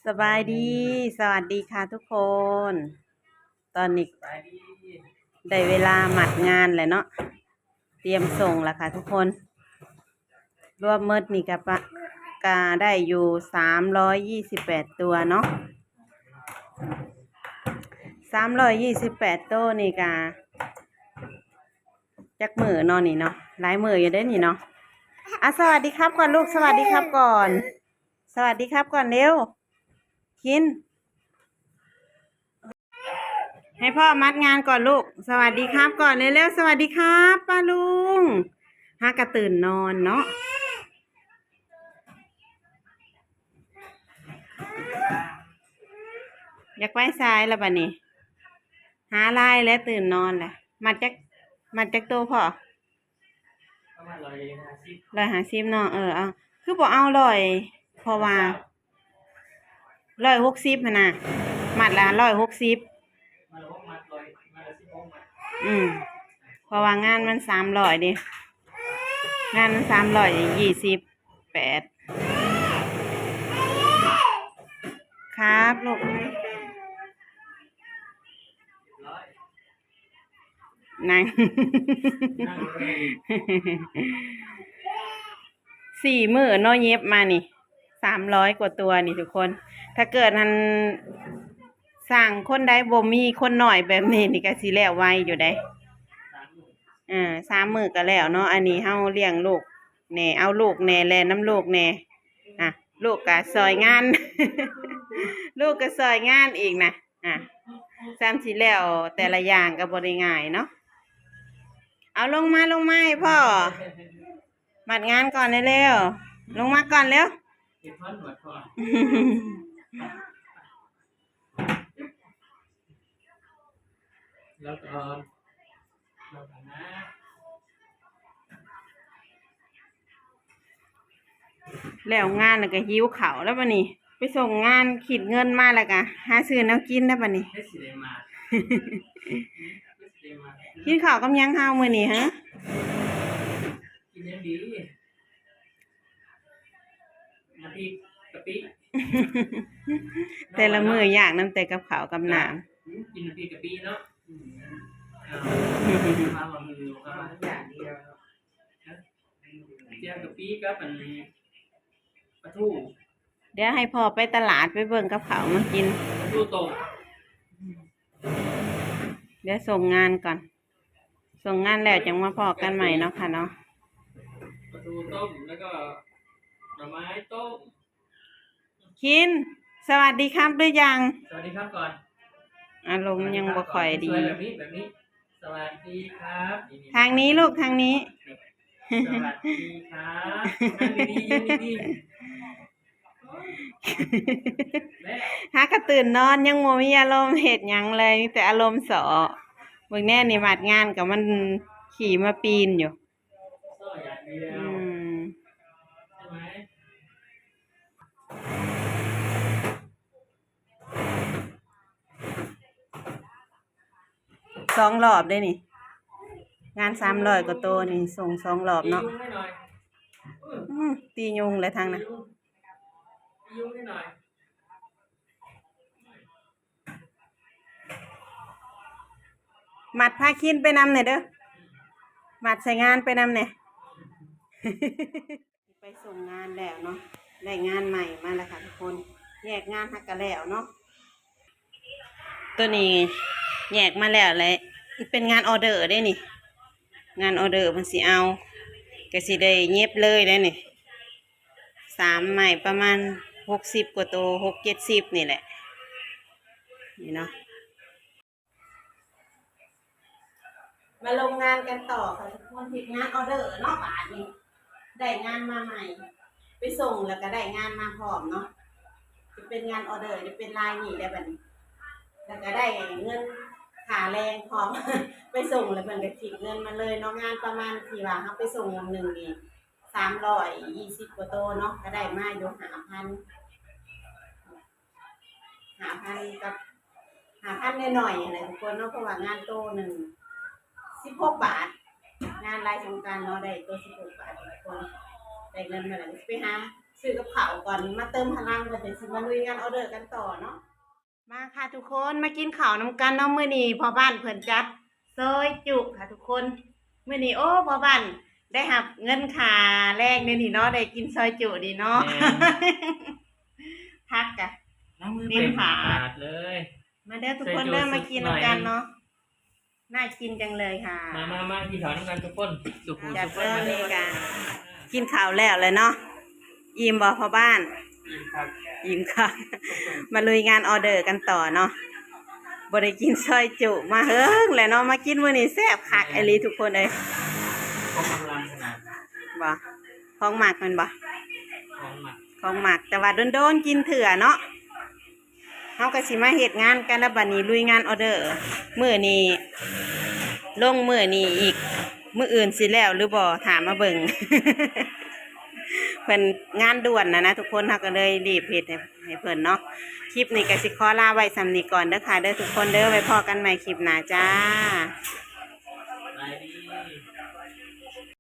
สบายดีสวัสดีค่ะทุกคน ตอนนี้ได้เวลาหมัดงานแล้วเนาะเตรียมส่งแล้วค่ะทุกคนรวมเมิดนี่กับปะกาได้อยู่328ตัวเนาะ328ตัวนี่กาจักมือเนาะนี่เนาะหลายมืออยู่ได้นี่เนาะสวัสดีครับก่อนลูกสวัสดีครับก่อนสวัสดีครับก่อนเร็วคินให้พ่อมัดงานก่อนลูกสวัสดีครับก่อนเร็วๆสวัสดีครับป้าลุงฮักกระตื่นนอนเนาะอยากไปสายแล้วบัดนี้หาลายแล้วตื่นนอนแหละมัดจักโตพ่อ150เนาะเอาคือบอกเอาเพราะว่า160หั่นน่ะมัดละ160เพราะว่างานมัน300ดิงานมัน328ครับลูกนั่ง4 มื้อเนาะเย็บมานี่300 กว่าตัวนี่ทุกคนถ้าเกิดมันสั่งคนใดบ่มีคนหน่อยแบบนี้นี่ก็สิแล้วไวอยู่ได้3 มื้อก็แล้วเนาะอันนี้เฮาเลี้ยงลูกแหน่เอาลูกแหน่แลน้ำลูกแหน่ลูกก็ซอยงาน ลูกก็ซอยงานอีกนะซ้ำสิแล้วแต่ละอย่างก็บ่ได้ง่ายเนาะเอาลงมาให้พ่อมัดงานก่อนเร็วลงมาก่อนเร็วแล้วก็แล้วงานแล้วก็หิวข้าวแล้วบัดนี้ไปส่งงานขีดเงินมาแล้วก็หาซื้อแนวกินแล้วบัดนี้ กินข้าวกับยังเฮามื้อนี้ฮะกินยังดีน้ำพริกกะปิแต่ละมื้ออยากน้ำแต่กับข้าวกับน้ำกินน้ำพริกกะปิเนาะมาบ่มือก็มาอย่างเดียวเจียวกะปิกับอันปลาทูเดี๋ยวให้พ่อไปตลาดไปเบิ่งกับข้าวมากินปลาทูโตเดี๋ยวส่งงานก่อนส่งงานแล้วจังมาพอกันใหม่เนาะค่ะเนาะปลาทูต้มแล้วก็หน่อไม้ต้มคินสวัสดีครับหรือยังสวัสดีครับก่อนอารมณ์ยังบ่ค่อยดีแบบนี้สวัสดีครับทางนี้ลูกทางนี้สวัสดีครับดีฮักก็ตื่นนอนยังบ่มีอารมณ์เฮ็ดหยังเลยแต่อารมณ์เสาะเบิ่งแน่นี่มัดงานกับมันขี่มาปีนอยู่2 รอบได้นี่งาน300 กว่าตัวนี่ส่ง2 รอบเนาะตียุงเลยทางนะมัดพาคินไปนำหน่อยเด้อมัดใส่งานไปนำหน่อย ไปส่งงานแล้วเนาะได้งานใหม่มาแล้วค่ะทุกคนแยกงานหักกันแล้วเนาะตัวนี้แยกมาแล้วเลยเป็นงานออเดอร์ได้นี่งานออเดอร์มันสิเอาก็สิได้เย็บเลยได้นี่3 ใหม่ประมาณ60 กว่าตัว60-70นี่แหละนี่เนาะมาลงงานกันต่อค่ะทุกคนผิดงานออเดอร์เนาะบาทนี้ได้งานมาใหม่ไปส่งแล้วก็ได้งานมาพร้อมเนาะจะเป็นงานออเดอร์จะเป็นลายนี่ได้แบบนี้แล้วก็ได้เงินค่าแรงพร้อม ไปส่งแล้วมันก็ถิดเงินมาเลยเนาะงานประมาณที่ว่าเขาไปส่งอย่างหนึ่งนี่320 กว่าโตเนาะก็ได้มาอยู่5,000กับ5,000หน่อยๆอะไรทุกคนเนาะเพราะว่างานโตหนึ่ง16 บาทงานลายสงกรานต์เนาะได้ตัว16 บาททุกคน ได้เงินมาแล้วไปหาซื้อกับข้าวก่อนมาเติมพลังกันเดี๋ยวสิมาลุยงานออเดอร์กันต่อเนาะมาค่ะทุกคนมากินข้าวน้ำกันเนาะมื้อนี้พ่อบ้านเพิ่นจัดซอยจุค่ะทุกคนมื้อนี้โอ้พ่อบ้านได้หับเงินค่าแรกเนี่ยนี่เนาะได้กินซอยจุดีเนาะพักกะ น้ำมือเป็นขาดเลย มาเด้อทุกคนเด้อมากินกันเนาะน่ากินจังเลยค่ะ มากินข้าวน้ำกันทุกคนสุขุม จัด สุข เริ่ม มา นี่กันกินข้าวแล้วเลยเนาะอิ่มบ่พ่อบ้าน ครับ อิ่มค่ะ มาลุยงานออเดอร์กันต่อเนาะบ่ได้กินซอยจุมาเฮิงแหละเนาะมากินมื้อนี้แซ่บคักไอหลีทุกคนเอ้ย ของกำลังขนาด บ่ของหมักมันบ่ ของหมัก ของหมักแต่ว่าโดนๆกินเถื่อเนาะเฮาก็สิมาเฮ็ดงานกันแล้วบัดนี้ลุยงานออเดอร์มื้อนี้ลงมื้อนี้อีกมื้ออื่นสิแล้วหรือบ่ถามมาเบิ่ง เพิ่นงานด่วนนะทุกคนเฮาก็เลยรีบเฮ็ดให้เพิ่นเนาะคลิปนี้ก็สิขอลาไว้สำนี้ก่อนเด้อค่ะเด้อทุกคนเด้อไว้พอกันใหม่คลิปหน้าจ้า ไปดี